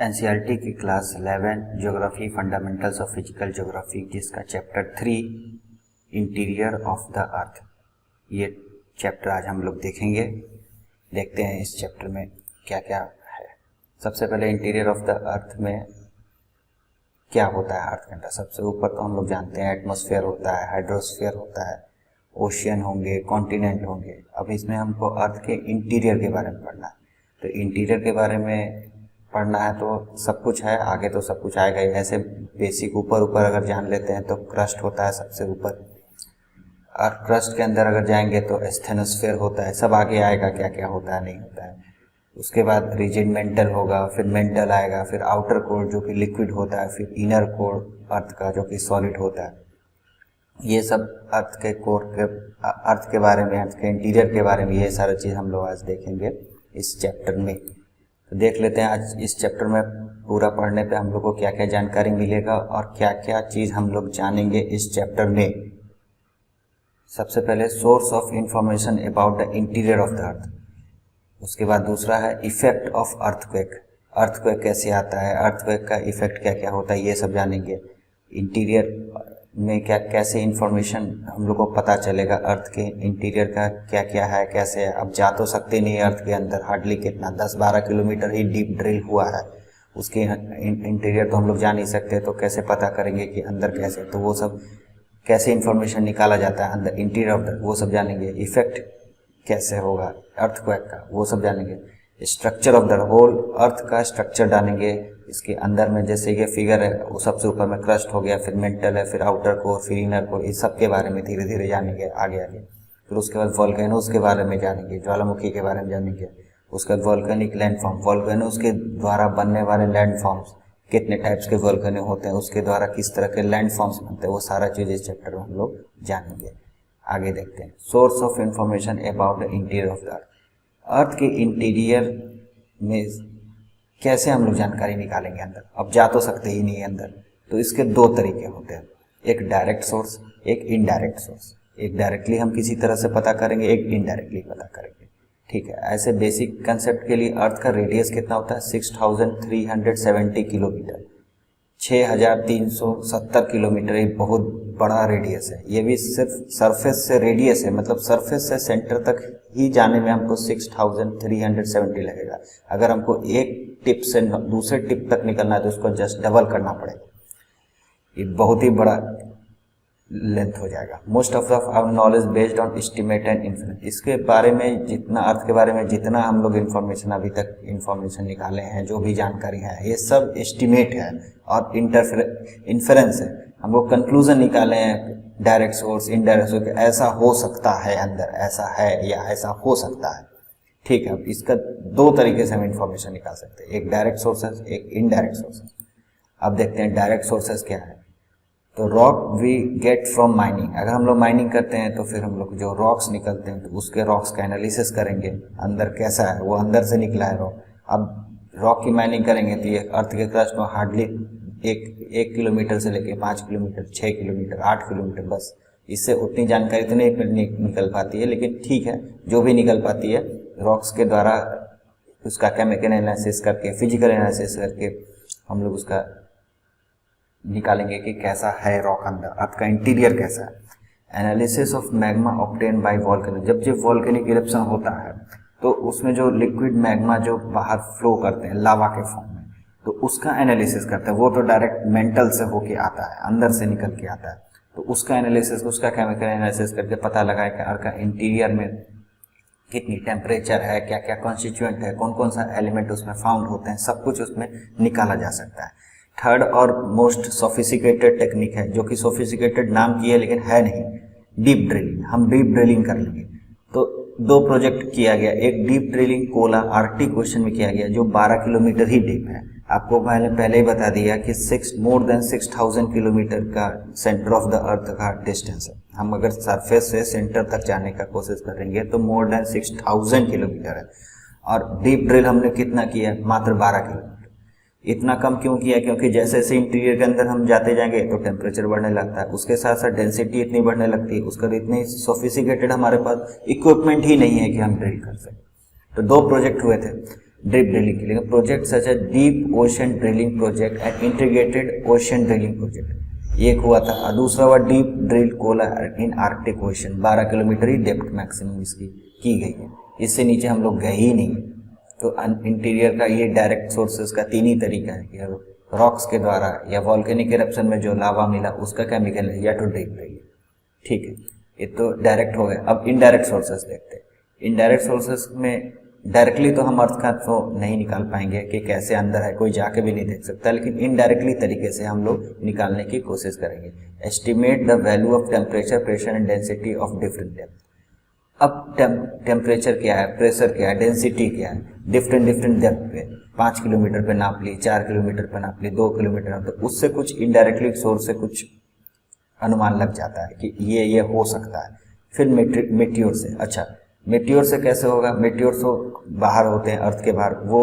NCERT की class 11 geography fundamentals of physical geography जिसका chapter 3 interior of the earth, ये chapter आज हम लोग देखेंगे। देखते हैं इस चैप्टर में क्या क्या है। सबसे पहले इंटीरियर ऑफ द अर्थ में क्या होता है। अर्थ के अंदर सबसे ऊपर तो हम लोग जानते हैं एटमॉस्फेयर होता है, हाइड्रोस्फीयर होता है, ओशियन होंगे, कॉन्टिनेंट होंगे। अब इसमें हमको अर्थ के इंटीरियर के बारे में पढ़ना है। तो इंटीरियर के बारे में पढ़ना है तो सब कुछ है, आगे तो सब कुछ आएगा ही। ऐसे बेसिक ऊपर ऊपर अगर जान लेते हैं तो क्रस्ट होता है सबसे ऊपर, और क्रस्ट के अंदर अगर जाएंगे तो स्टेनोस्फेयर होता है। सब आगे आएगा क्या क्या होता है नहीं होता है। उसके बाद रिजिड मेंटल होगा, फिर मेंटल आएगा, फिर आउटर कोर जो कि लिक्विड होता है, फिर इनर कोर अर्थ का जो कि सॉलिड होता है। ये सब अर्थ के कोर के अर्थ के बारे में, अर्थ के इंटीरियर के बारे में ये सारी चीज़ हम लोग आज देखेंगे इस चैप्टर में। तो देख लेते हैं आज इस चैप्टर में पूरा पढ़ने पे हम लोग को क्या क्या जानकारी मिलेगा और क्या क्या चीज़ हम लोग जानेंगे इस चैप्टर में। सबसे पहले source of information about the interior of the अर्थ। उसके बाद दूसरा है इफेक्ट ऑफ अर्थक्वेक। अर्थक्वेक कैसे आता है, अर्थक्वेक का इफेक्ट क्या क्या होता है, ये सब जानेंगे। इंटीरियर में क्या कैसे इंफॉर्मेशन हम लोग को पता चलेगा, अर्थ के इंटीरियर का क्या क्या है, कैसे है। अब जा तो सकते नहीं अर्थ के अंदर, हार्डली कितना 10-12 किलोमीटर ही डीप ड्रिल हुआ है, उसके इंटीरियर तो हम लोग जा नहीं सकते। तो कैसे पता करेंगे कि अंदर कैसे, तो वो सब कैसे इंफॉर्मेशन निकाला जाता है अंदर इंटीरियर ऑफ द, वो सब जानेंगे। इफेक्ट कैसे होगा अर्थक्वेक का, वो सब जानेंगे। Structure of the whole earth का स्ट्रक्चर जानेंगे। इसके अंदर में जैसे ये फिगर है, वो सबसे ऊपर में क्रस्ट हो गया, फिर मेंटल है, फिर आउटर कोर, फिर इनर कोर, इस सब के बारे में धीरे धीरे जानेंगे आगे आगे। फिर उसके बाद वोल्केनोज के बारे में जानेंगे, ज्वालामुखी के बारे में जानेंगे। उसके बाद वोल्केनिक लैंडफॉर्म, वोल्केनोज के द्वारा बनने वाले लैंडफॉर्म्स, कितने टाइप्स के वोल्केनो होते हैं, उसके द्वारा किस तरह के लैंडफॉर्म्स बनते हैं, वो सारा चीज़ इस चैप्टर में हम लोग जानेंगे। आगे देखते हैं source of information about the interior of the earth. Earth के इंटीरियर में कैसे हम लोग जानकारी निकालेंगे अंदर। अब जा तो सकते ही नहीं है अंदर, तो इसके दो तरीके होते हैं, एक डायरेक्ट सोर्स, एक इनडायरेक्ट सोर्स। एक डायरेक्टली हम किसी तरह से पता करेंगे, एक इनडायरेक्टली पता करेंगे। ठीक है, ऐसे बेसिक कंसेप्ट के लिए अर्थ का रेडियस कितना होता है, 6370 किलोमीटर, 6370 किलोमीटर। एक बहुत बड़ा रेडियस है। ये भी सिर्फ सरफेस से रेडियस है, मतलब सरफेस से सेंटर तक ही जाने में हमको 6370 लगेगा। अगर हमको एक टिप से दूसरे टिप तक निकलना है तो उसको जस्ट डबल करना पड़ेगा। ये बहुत ही बड़ा लेंथ हो जाएगा। Most of our knowledge based on estimate and inference. इसके बारे में जितना, अर्थ के बारे में जितना हम लोग इन्फॉर्मेशन अभी तक इन्फॉर्मेशन निकाले हैं, जो भी जानकारी है, ये सब एस्टिमेट है और इन्फरेंस है। हम लोग कंक्लूजन निकाले हैं, डायरेक्ट सोर्स, इनडायरेक्ट सोर्स, ऐसा हो सकता है अंदर, ऐसा है या ऐसा हो सकता है। ठीक है, अब इसका दो तरीके से हम इंफॉर्मेशन निकाल सकते हैं, एक डायरेक्ट सोर्सेस, एक इनडायरेक्ट सोर्सेस। अब देखते हैं डायरेक्ट सोर्सेस क्या है। तो rock we get from mining. अगर हम लोग माइनिंग करते हैं तो फिर हम लोग जो रॉक्स निकलते हैं तो उसके रॉक्स का एनालिसिस करेंगे, अंदर कैसा है, वो अंदर से निकला है रॉक। अब रॉक की माइनिंग करेंगे तो ये अर्थ के क्रस्ट में हार्डली एक किलोमीटर से लेके 5 किलोमीटर, 6 किलोमीटर, 8 किलोमीटर, बस इससे उतनी जानकारी तो नहीं निकल पाती है, लेकिन ठीक है, जो भी निकल पाती है रॉक्स के द्वारा उसका केमिकल एनालिसिस करके, फिजिकल एनालिसिस करके हम लोग उसका निकालेंगे कि कैसा है रॉक अंदर, अर्थ का इंटीरियर कैसा है। Analysis of magma obtain bye volcano. जब वोल्केनिक इरप्शन होता है तो उसमें जो लिक्विड मैग्मा जो बाहर फ्लो करते हैं लावा के फॉर्म में, तो उसका एनालिसिस करते हैं। वो तो डायरेक्ट मेंटल से होके आता है, अंदर से निकल के आता है। तो उसका एनालिसिस, उसका केमिकल एनालिसिस करके पता लगाए कि अर्थ का इंटीरियर में कितनी टेम्परेचर है, क्या क्या कॉन्स्टिट्यूएंट है, कौन कौन सा एलिमेंट उसमें फाउंड होते हैं, सब कुछ उसमें निकाला जा सकता है। थर्ड और मोस्ट सोफिस्टिकेटेड टेक्निक है, जो कि सोफिस्टिकेटेड नाम की है लेकिन है नहीं, डीप ड्रिलिंग। हम डीप ड्रिलिंग कर लेंगे। तो दो प्रोजेक्ट किया गया, एक deep drilling Cola Arctic ocean में किया गया जो 12 किलोमीटर ही डीप है। आपको मैंने पहले ही बता दिया कि मोर देन 6000 किलोमीटर का सेंटर ऑफ द अर्थ का डिस्टेंस है। हम अगर सरफेस से सेंटर तक जाने का कोशिश करेंगे तो मोर देन 6000 किलोमीटर है। और डीप ड्रिल हमने कितना किया, मात्र 12 किलोमीटर। इतना कम क्यों किया, क्योंकि जैसे जैसे इंटीरियर के अंदर हम जाते जाएंगे तो टेम्परेचर बढ़ने लगता है, उसके साथ साथ डेंसिटी इतनी बढ़ने लगती है, उसका इतनी सोफिस्टिकेटेड हमारे पास इक्विपमेंट ही नहीं है कि हम ड्रिल कर सकें। तो दो प्रोजेक्ट हुए थे, डीप ड्रिलिंग के लिए project such a deep ocean drilling project and integrated ocean drilling project, एक हुआ था। और दूसरा हुआ डीप ड्रिल कोला इन आर्कटिक ओशन, 12 किलोमीटर ही डेप्थ मैक्सिमम इसकी की गई है, इससे नीचे हम लोग गए ही नहीं। तो इंटीरियर का ये डायरेक्ट सोर्सेज का 3 ही तरीका है कि रॉक्स के द्वारा या वॉल्केनिक इरप्शन में जो लावा मिला उसका केमिकल है, या तो डीप ड्रिल। ठीक है, ये तो डायरेक्ट हो गया। अब इनडायरेक्ट सोर्सेज देखते हैं। इनडायरेक्ट सोर्सेज में डायरेक्टली तो हम अर्थ का तो नहीं निकाल पाएंगे कि कैसे अंदर है, कोई जाके भी नहीं देख सकता, लेकिन इनडायरेक्टली तरीके से हम लोग निकालने की कोशिश करेंगे। Estimate the value of temperature, pressure and density of different depth. अब टेम्परेचर क्या है, प्रेशर क्या है, डेंसिटी क्या है, डिफरेंट डेप्थ पे 5 किलोमीटर पे नाप ली, 4 किलोमीटर पे नाप ली, 2 किलोमीटर, तो उससे कुछ इनडायरेक्टली सोर्स से कुछ अनुमान लग जाता है कि ये हो सकता है। फिर मेटियोर से, अच्छा मेटियोर से कैसे होगा, मेटियोर तो बाहर होते हैं अर्थ के बाहर, वो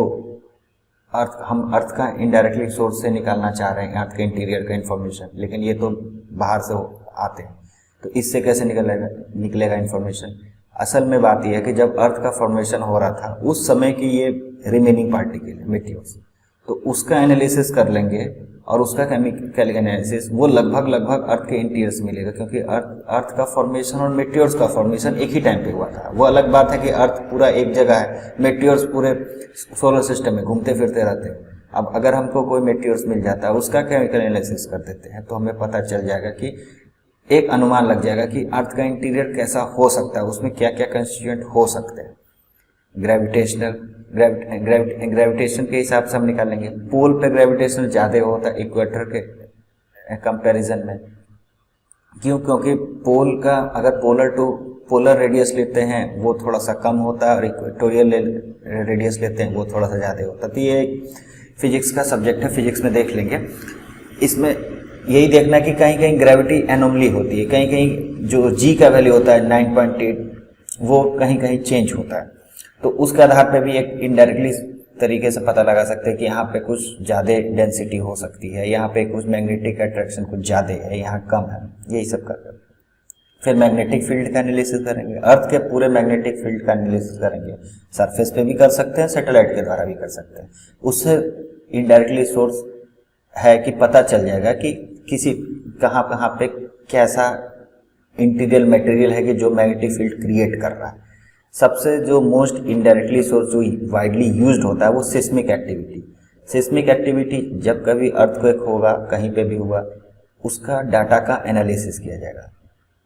हम अर्थ का इनडायरेक्टली सोर्स से निकालना चाह रहे हैं अर्थ के इंटीरियर का इंफॉर्मेशन, लेकिन ये तो बाहर से आते हैं, तो इससे कैसे निकलेगा इंफॉर्मेशन। असल में बात यह है कि जब अर्थ का फॉर्मेशन हो रहा था उस समय की ये रिमेनिंग पार्टिकल है मेटियोर्स, तो उसका एनालिसिस कर लेंगे और उसका केमिकल एनालिसिस वो लगभग अर्थ के इंटीरियर से मिलेगा, क्योंकि अर्थ का फॉर्मेशन और मेटियोर्स का फॉर्मेशन एक ही टाइम पे हुआ था। वो अलग बात है कि अर्थ पूरा एक जगह है, मेटियोर्स पूरे सोलर सिस्टम में घूमते फिरते रहते हैं। अब अगर हमको कोई मेटियोर्स मिल जाता है, उसका केमिकल एनालिसिस कर देते हैं, तो हमें पता चल जाएगा कि एक अनुमान लग जाएगा कि अर्थ का इंटीरियर कैसा हो सकता है, उसमें क्या क्या कंस्टिट्यूएंट हो सकते हैं। ग्रेविटेशन के हिसाब से हम निकालेंगे। पोल पे ग्रेविटेशन ज़्यादा होता है इक्वेटर के कंपैरिजन में। क्यों? क्योंकि पोल का अगर पोलर रेडियस लेते हैं वो थोड़ा सा कम होता है और इक्वेटोरियल रेडियस लेते हैं वो थोड़ा सा ज़्यादा होता है। तो ये फिजिक्स का सब्जेक्ट है, फिजिक्स में देख लेंगे। इसमें यही देखना है कि कहीं कहीं ग्रेविटी एनोमली होती है, कहीं कहीं जो जी का वैल्यू होता है 9.8 वो कहीं कहीं चेंज होता है, तो उसके आधार पे भी एक इनडायरेक्टली तरीके से पता लगा सकते हैं कि यहाँ पे कुछ ज़्यादा डेंसिटी हो सकती है, यहाँ पे कुछ मैग्नेटिक अट्रैक्शन कुछ ज़्यादा है, यहाँ कम है, यही सब कर। फिर मैग्नेटिक फील्ड का एनालिसिस करेंगे, अर्थ के पूरे मैग्नेटिक फील्ड का एनालिसिस करेंगे। सरफेस पे भी कर सकते हैं, सैटेलाइट के द्वारा भी कर सकते हैं। उससे इनडायरेक्टली सोर्स है कि पता चल जाएगा कि किसी कहाँ पे कैसा इंटीरियर मटेरियल है कि जो मैग्नेटिक फील्ड क्रिएट कर रहा है। सबसे जो मोस्ट इनडायरेक्टली सोर्स जो वाइडली यूज्ड होता है वो सिस्मिक एक्टिविटी। सिस्मिक एक्टिविटी जब कभी अर्थक्वेक होगा, कहीं पे भी हुआ, उसका डाटा का एनालिसिस किया जाएगा।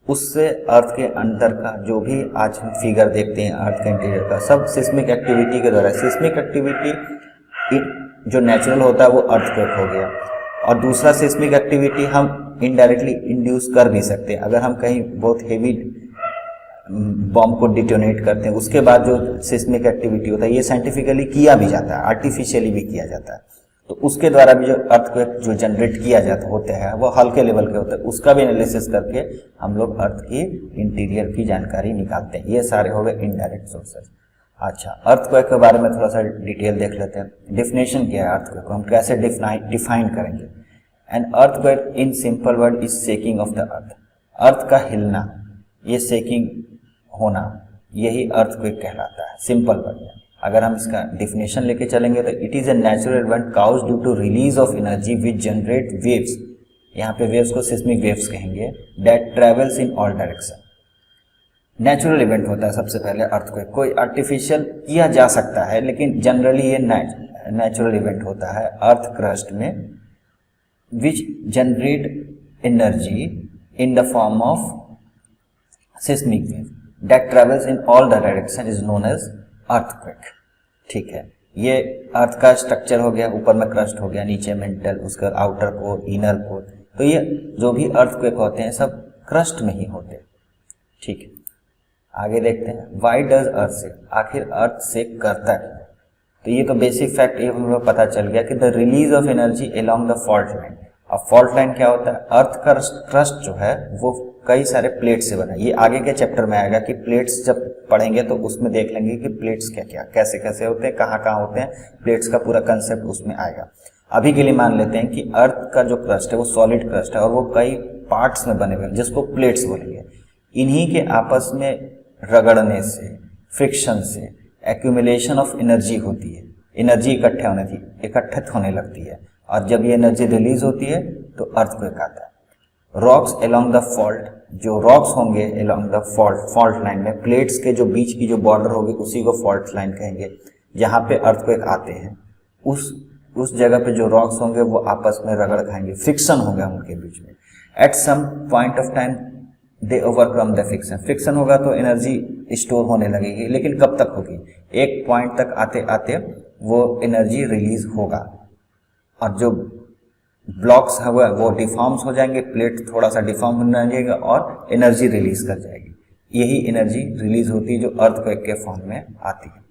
उससे अर्थ के अंदर का जो भी आज हम फिगर देखते हैं अर्थ के इंटीरियर का, सब सिस्मिक एक्टिविटी के द्वारा। सिस्मिक एक्टिविटी जो नेचुरल होता है वो अर्थक्वेक हो गया, और दूसरा सिस्मिक एक्टिविटी हम इनडायरेक्टली इंड्यूस कर भी सकते हैं। अगर हम कहीं बहुत हेवी बॉम्ब को डिटोनेट करते हैं, उसके बाद जो सिस्मिक एक्टिविटी होता है, ये साइंटिफिकली किया भी जाता है, आर्टिफिशियली भी किया जाता है, तो उसके द्वारा भी जो अर्थक्वेक जो जनरेट किया जाता होता है वो हल्के लेवल के होते हैं, उसका भी एनालिसिस करके हम लोग अर्थ की इंटीरियर की जानकारी निकालते हैं। ये सारे हो गए इनडायरेक्ट सोर्सेज। अच्छा, अर्थक्वेक के बारे में थोड़ा सा डिटेल देख लेते हैं। डिफिनेशन क्या है अर्थक्वेक को, हम कैसे डिफाइन करेंगे। An earthquake in simple word is shaking of the earth. Earth का हिलना, ये शेकिंग होना, यही अर्थक्वेक कहलाता है सिंपल वर्ड में। अगर हम इसका डिफिनेशन लेके चलेंगे तो it is a natural event caused due to release of energy which generate waves, यहाँ पे वेव्स को सिस्मिक वेव्स कहेंगे, that travels in all direction. Natural event होता है सबसे पहले अर्थक्वेक, कोई आर्टिफिशियल किया जा सकता है लेकिन जनरली ये नेचुरल इवेंट होता है अर्थ क्रस्ट में, which generate energy in the form of seismic wave that travels in all the direction is known as earthquake. ठीक है, ये अर्थ का स्ट्रक्चर हो गया, ऊपर में क्रस्ट हो गया, नीचे मेंटल, उसका आउटर कोर, इनर कोर। तो ये जो भी अर्थक्वेक होते हैं सब क्रस्ट में ही होते हैं। ठीक है, आगे देखते हैं व्हाई डज अर्थ शेक, आखिर अर्थ शेक करता है। तो ये तो बेसिक फैक्ट ये हमें पता चल गया कि the release of energy along the fault line. अब फॉल्ट लाइन क्या होता है, अर्थ का क्रस्ट जो है वो कई सारे प्लेट से बना है। ये आगे के चैप्टर में आएगा कि प्लेट्स जब पढ़ेंगे तो उसमें देख लेंगे कि प्लेट्स क्या क्या कैसे कैसे होते हैं, कहाँ कहाँ होते हैं, प्लेट्स का पूरा कंसेप्ट उसमें आएगा। अभी के लिए मान लेते हैं कि अर्थ का जो क्रस्ट है वो सॉलिड क्रस्ट है और वो कई पार्ट्स में बने हुए हैं जिसको प्लेट्स बोलेंगे। इन्हीं के आपस में रगड़ने से, फ्रिक्शन से एक्यूमुलेशन ऑफ एनर्जी होती है। एनर्जी इकट्ठित होने लगती है, और जब ये एनर्जी रिलीज होती है तो अर्थक्वेक आता है। रॉक्स अलोंग द फॉल्ट, जो रॉक्स होंगे अलोंग द फॉल्ट लाइन में, प्लेट्स के जो बीच की जो बॉर्डर होगी उसी को फॉल्ट लाइन कहेंगे, जहाँ पे अर्थक्वेक आते हैं उस जगह पे जो रॉक्स होंगे वो आपस में रगड़ खाएंगे, फ्रिक्शन होगा उनके बीच में। At some point of time they overcome the friction होगा तो एनर्जी स्टोर होने लगेगी, लेकिन कब तक होगी? एक पॉइंट तक आते आते वो एनर्जी रिलीज होगा, और जो ब्लॉक्स है वो डिफॉर्म्स हो जाएंगे, प्लेट थोड़ा सा डिफॉर्म होने लगेगा और एनर्जी रिलीज कर जाएगी। यही एनर्जी रिलीज होती है जो अर्थक्वेक के फॉर्म में आती है।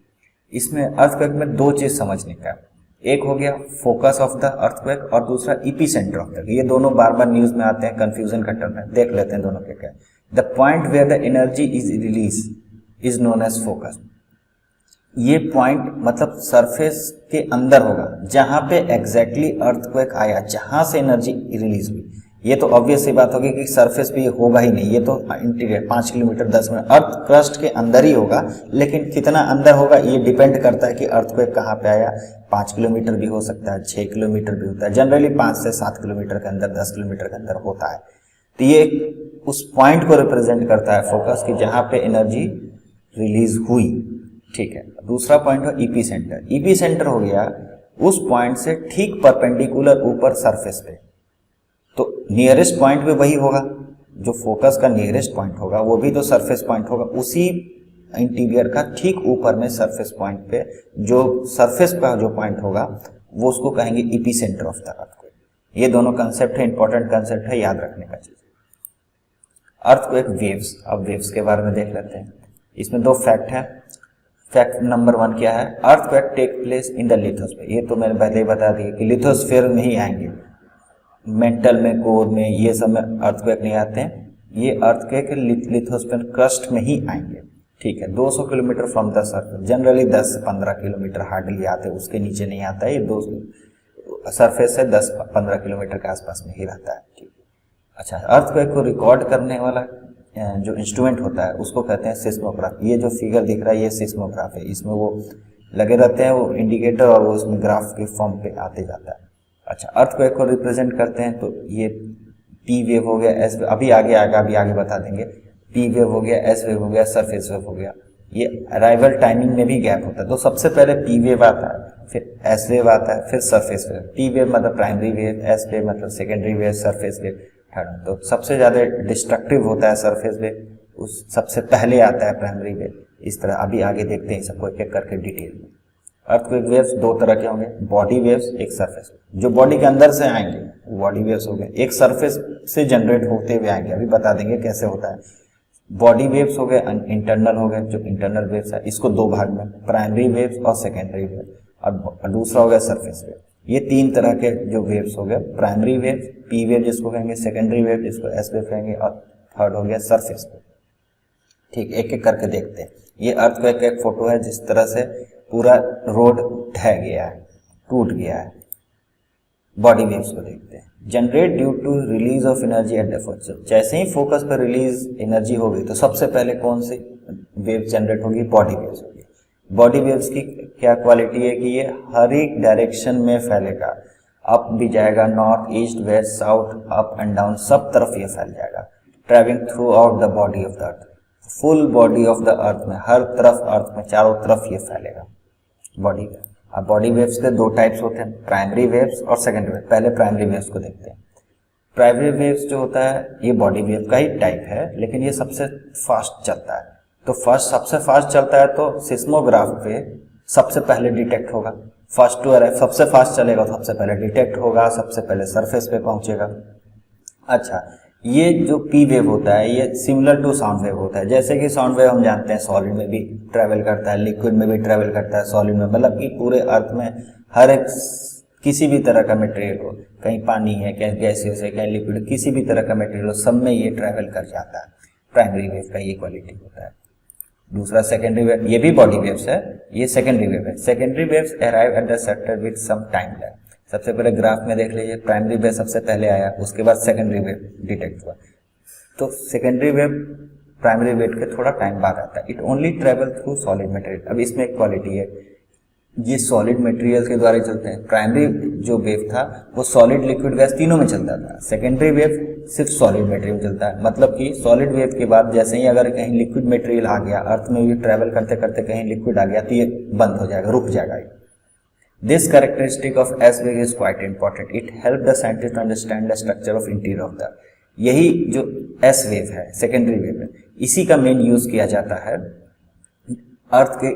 इसमें अर्थक्वेक में दो चीज समझने का, एक हो गया फोकस ऑफ द अर्थक्वेक और दूसरा इपीसेंटर ऑफ द। ये दोनों बार बार न्यूज में आते हैं, कंफ्यूजन का टर्म है, देख लेते हैं दोनों के क्या। The point where the energy is release is known as focus. ये पॉइंट मतलब सरफेस के अंदर होगा, जहां पे एग्जैक्टली अर्थक्वेक आया, जहां से एनर्जी रिलीज हुई। ये तो ऑब्वियस सी बात होगी कि सरफेस पे ये होगा ही नहीं, ये तो interior 5 kilometre 10 minute earth crust के अंदर ही होगा, लेकिन कितना अंदर होगा ये डिपेंड करता है कि अर्थक्वेक कहाँ पे आया। 5 किलोमीटर भी हो सकता है, 6 किलोमीटर भी होता है, जनरली 5 से 7 किलोमीटर के अंदर, 10 किलोमीटर के अंदर होता है। तो ये उस पॉइंट को रिप्रेजेंट करता है फोकस की, जहाँ पे एनर्जी रिलीज हुई। ठीक है, दूसरा पॉइंट है ईपी सेंटर। ईपी सेंटर हो गया उस पॉइंट से ठीक परपेंडिकुलर ऊपर सरफेस पे, तो नियरेस्ट पॉइंट भी वही होगा, जो फोकस का नियरेस्ट पॉइंट होगा वो भी तो सरफेस पॉइंट होगा, उसी इंटीरियर का ठीक ऊपर में सरफेस पॉइंट पे जो सरफेस का जो पॉइंट होगा वो उसको कहेंगे EP centre of the earthquake. ये दोनों कंसेप्ट है, इंपॉर्टेंट कंसेप्ट है, याद रखने का चीज। अर्थक्वेक वेव्स, अब वेव्स के बारे में देख लेते हैं। इसमें दो फैक्ट है। फैक्ट नंबर 1 क्या है? Earthquake take place in the lithosphere. ये तो मैंने पहले ही बता दिया कि लिथोस्फीयर में ही आएंगे, मेंटल में, कोर में, ये सब में अर्थक्वेक नहीं आते हैं। ये अर्थक्वेक लिथोस्फीयर क्रस्ट में ही आएंगे। ठीक है, 200 kilometre from the surface, generally 10 से 15 किलोमीटर हार्डली आते हैं, उसके नीचे नहीं आता है। ये सरफेस से 10-15 किलोमीटर के आसपास में ही रहता है। ठीक है, अच्छा, अर्थक्वेक को रिकॉर्ड करने वाला जो इंस्ट्रूमेंट होता है उसको कहते हैं सिस्मोग्राफ। ये जो फिगर दिख रहा है ये सिस्मोग्राफ है, इसमें वो लगे रहते हैं वो इंडिकेटर, और वो उसमें ग्राफ के फॉर्म पे आते जाता है। अच्छा, अर्थक्वेक को रिप्रेजेंट करते हैं तो ये पी वेव हो गया, एस वेव, अभी आगे बता देंगे। पी वेव हो गया, एस वेव हो गया, सरफेस वेव हो गया। ये अराइवल टाइमिंग में भी गैप होता है, तो सबसे पहले पी वेव आता है, फिर एस वेव आता है, फिर सरफेस वेव। पी वेव मतलब प्राइमरी वेव, एस वेव मतलब secondary wave, surface wave third. तो सबसे ज्यादा डिस्ट्रक्टिव होता है सरफेस वेव, उस सबसे पहले आता है प्राइमरी वेव। इस तरह अभी आगे देखते हैं सबको एक एक करके डिटेल में। अर्थक्वेक वेव्स दो तरह के होंगे, बॉडी वेव्स, एक सरफेस। जो बॉडी के अंदर से आएंगे वो बॉडी वेव्स हो गए, एक सरफेस से जनरेट होते हुए आएंगे, अभी बता देंगे कैसे होता है। बॉडी वेव्स हो गए, इंटरनल हो गए, जो इंटरनल वेव्स है, इसको दो भाग में, प्राइमरी वेव्स और सेकेंडरी वेव, और दूसरा हो गया सरफेस वेव। ये 3 तरह के जो वेव्स हो गए, प्राइमरी वेव, पी वेव जिसको कहेंगे, सेकेंडरी वेव जिसको एस वेव कहेंगे, और थर्ड हो गया सरफेस वेव। ठीक, एक एक करके देखते हैं। ये अर्थक्वेक का एक फोटो है, जिस तरह से पूरा रोड ढह गया है, टूट गया है। बॉडी वेव्स को देखते हैं। Generate due to release of energy at the focus. जैसे ही फोकस पर रिलीज एनर्जी होगी तो सबसे पहले कौन सी वेव जनरेट होगी? बॉडी वेव्स होगी। बॉडी वेव्स की क्या क्वालिटी है कि ये हर एक डायरेक्शन में फैलेगा, अप भी जाएगा, north, east, west, south, up and down, सब तरफ ये फैल जाएगा। Travelling throughout the body of the earth, full body of the earth में, हर तरफ अर्थ में, चारों तरफ ये फैलेगा बॉडी वेव। अब बॉडी वेव्स के 2 टाइप्स होते हैं, प्राइमरी वेव्स और सेकेंडरी वेव। पहले प्राइमरी वेव्स को देखते हैं। प्राइमरी वेव्स जो होता है ये बॉडी वेव का ही टाइप है, लेकिन ये सबसे फास्ट चलता है। तो सबसे फास्ट चलता है तो सिस्मोग्राफ पे सबसे पहले डिटेक्ट होगा, फर्स्ट टू अराइव, सबसे फास्ट चलेगा तो सबसे पहले डिटेक्ट होगा, सबसे पहले सरफेस पे पहुंचेगा। अच्छा, ये जो पी वेव होता है ये सिमिलर टू साउंड वेव होता है। जैसे कि साउंड वेव हम जानते हैं सॉलिड में भी ट्रेवल करता है, लिक्विड में भी ट्रेवल करता है, सॉलिड में, मतलब कि पूरे अर्थ में हर एक किसी भी तरह का मटेरियल हो, कहीं पानी है, कहीं गैसेस है, कहीं लिक्विड, किसी भी तरह का मटेरियल हो, सब में ये ट्रेवल कर जाता है। प्राइमरी वेव का ये क्वालिटी होता है। दूसरा सेकेंडरी वेव, ये भी बॉडी वेव्स है, ये सेकेंडरी वेव है। Secondary waves arrive at the centre with some time lag. सबसे पहले ग्राफ में देख लीजिए, प्राइमरी वेव सबसे पहले आया, उसके बाद सेकेंडरी वेव डिटेक्ट हुआ। तो सेकेंडरी वेव प्राइमरी वेव के थोड़ा टाइम बाद आता है। It only travel through solid material. अब इसमें एक क्वालिटी है, ये सॉलिड मटेरियल के द्वारा चलते हैं। प्राइमरी जो वेव था वो सॉलिड लिक्विड गैस तीनों में चलता था, सेकेंडरी वेव सिर्फ सॉलिड मटेरियल में चलता है। मतलब कि सॉलिड वेव के बाद जैसे ही अगर कहीं लिक्विड मटेरियल आ गया, अर्थ में भी ट्रैवल करते करते कहीं लिक्विड आ गया तो ये बंद हो जाएगा, रुक जाएगा। This characteristic of S wave is quite important, it help the scientist to understand the structure of interior of the. यही जो एस वेव है, सेकेंडरी वेव है, इसी का मेन यूज किया जाता है अर्थ के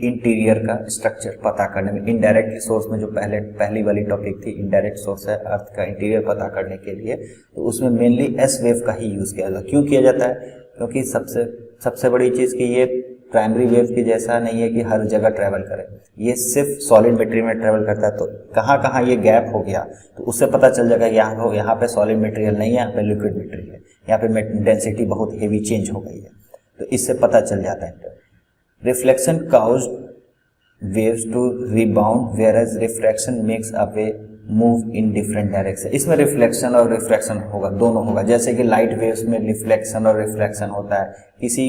इंटीरियर का स्ट्रक्चर पता करने में। इनडायरेक्ट सोर्स में जो पहली वाली टॉपिक थी, इनडायरेक्ट सोर्स है अर्थ का इंटीरियर पता करने के लिए, तो उसमें मेनली एस वेव का ही यूज किया जाता है। क्यों किया जाता है? क्योंकि सबसे बड़ी चीज कि ये प्राइमरी वेव की जैसा नहीं है कि हर जगह ट्रैवल करे, ये सिर्फ सॉलिड मटेरियल में ट्रैवल करता है। तो कहाँ कहाँ ये गैप हो गया तो उससे पता चल जाएगा यहाँ पे सॉलिड मटेरियल नहीं है, यहाँ पे लिक्विड मटेरियल है, यहाँ पे डेंसिटी बहुत हेवी चेंज हो गई है, तो इससे पता चल जाता है। Reflection caused waves to rebound whereas refraction makes a wave move in different direction। इसमें रिफ्लेक्शन और रिफ्रैक्शन होगा, दोनों होगा। जैसे कि लाइट वेव्स में रिफ्लेक्शन और रिफ्रैक्शन होता है, किसी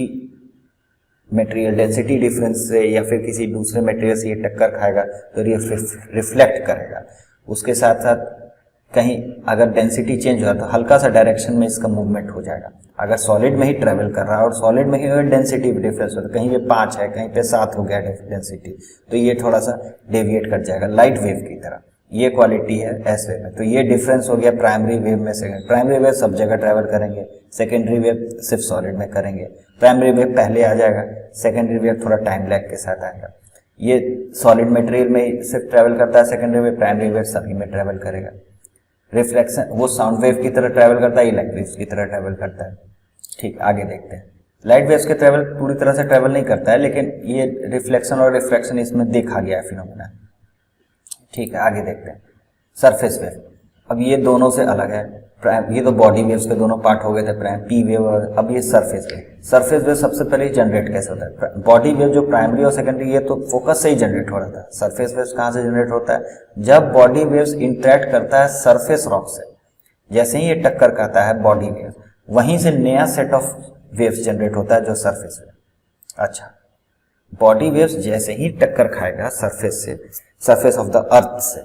मटेरियल डेंसिटी डिफरेंस से या फिर किसी दूसरे मटेरियल से ये टक्कर खाएगा तो रिफ्लेक्ट करेगा। उसके साथ साथ कहीं अगर डेंसिटी चेंज हुआ तो हल्का सा डायरेक्शन में इसका मूवमेंट हो जाएगा। अगर सॉलिड में ही ट्रेवल कर रहा है और सॉलिड में ही अगर डेंसिटी डिफरेंस हो तो कहीं पे 5 है, कहीं पे 7 हो गया डेंसिटी, तो ये थोड़ा सा डेविएट कर जाएगा लाइट वेव की तरह। ये क्वालिटी है एस वेव में। तो ये डिफरेंस हो गया प्राइमरी वेव में सेकेंडरी। प्राइमरी वेव सब जगह ट्रैवल करेंगे, सेकेंडरी वेव सिर्फ सॉलिड में करेंगे। प्राइमरी वेव पहले आ जाएगा, सेकेंडरी वेव थोड़ा टाइम लैग के साथ आएगा। ये सॉलिड मटेरियल में सिर्फ ट्रैवल करता है सेकेंडरी वेव, प्राइमरी वेव सभी में ट्रैवल करेगा। रिफ्लेक्शन वो साउंड वेव की तरह ट्रैवल करता है, इलेक्ट्रिक वेव्स की तरह ट्रैवल करता है। ठीक, आगे देखते हैं। लाइट वेव्स के ट्रैवल पूरी तरह से ट्रैवल नहीं करता है, लेकिन ये रिफ्लेक्शन और रिफ्रैक्शन इसमें देखा गया है फिनोमेना। ठीक है, आगे देखते हैं। सरफेस वेव, अब ये दोनों से अलग है। ये तो बॉडी वेव्स के दोनों पार्ट हो गए थे, पी वेव और अब ये सरफेस वेव। सरफेस वेव सबसे पहले जनरेट कैसे होता है? बॉडी वेव जो प्राइमरी और सेकेंडरी ये तो फोकस से ही जनरेट हो रहा था। सरफेस वेव्स कहाँ से जनरेट होता है? जब बॉडी वेव्स इंटरेक्ट करता है सरफेस रॉक से, जैसे ही ये टक्कर खाता है बॉडी वेव, वहीं से नया सेट ऑफ वेव्स जनरेट होता है जो सरफेस वेव। अच्छा, बॉडी वेव्स जैसे ही टक्कर खाएगा सरफेस से, सरफेस ऑफ द अर्थ से,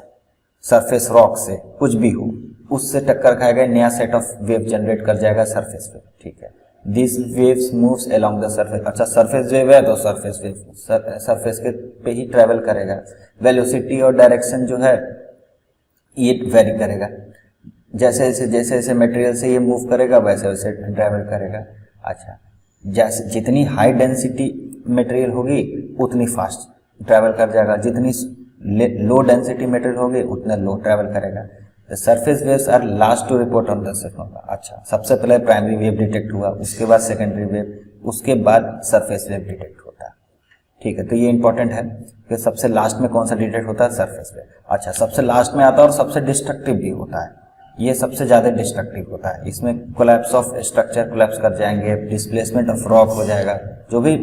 सरफेस रॉक से, कुछ भी हो, उससे टक्कर खाएगा, नया सेट ऑफ वेव जनरेट कर जाएगा सरफेस वेव। ठीक है, this waves moves along the surface. अच्छा, सरफेस वेव है तो सरफेस वेव सरफेस के पे ही ट्रैवल करेगा। वेलोसिटी और डायरेक्शन जो है ये वेरी करेगा, जैसे जैसे मटेरियल से ये मूव करेगा वैसे वैसे ट्रैवल करेगा। अच्छा, जैसे जितनी हाई डेंसिटी मटेरियल होगी उतनी फास्ट ट्रैवल कर जाएगा, जितनी लो डेंसिटी मटेरियल होगी उतना लो ट्रैवल करेगा। The surface waves are last to report on the surface. अच्छा, सबसे पहले प्राइमरी वेव डिटेक्ट हुआ, उसके बाद सेकेंडरी वेव, उसके बाद सरफेस वेव डिटेक्ट होता है। ठीक है, तो ये इंपॉर्टेंट है कि सबसे लास्ट में कौन सा डिटेक्ट होता है? Surface wave. अच्छा, सबसे लास्ट में आता है और सबसे डिस्ट्रक्टिव भी होता है। ये सबसे ज्यादा डिस्ट्रक्टिव होता है। इसमें कोलैप्स ऑफ स्ट्रक्चर कोलैप्स कर जाएंगे, डिस्प्लेसमेंट ऑफ रॉक हो जाएगा, जो भी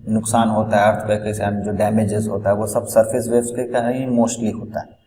नुकसान होता है अर्थक्वेक के साथ जो डैमेजेस होता है वो सब सरफेस वेव्स के कारण ही मोस्टली होता है।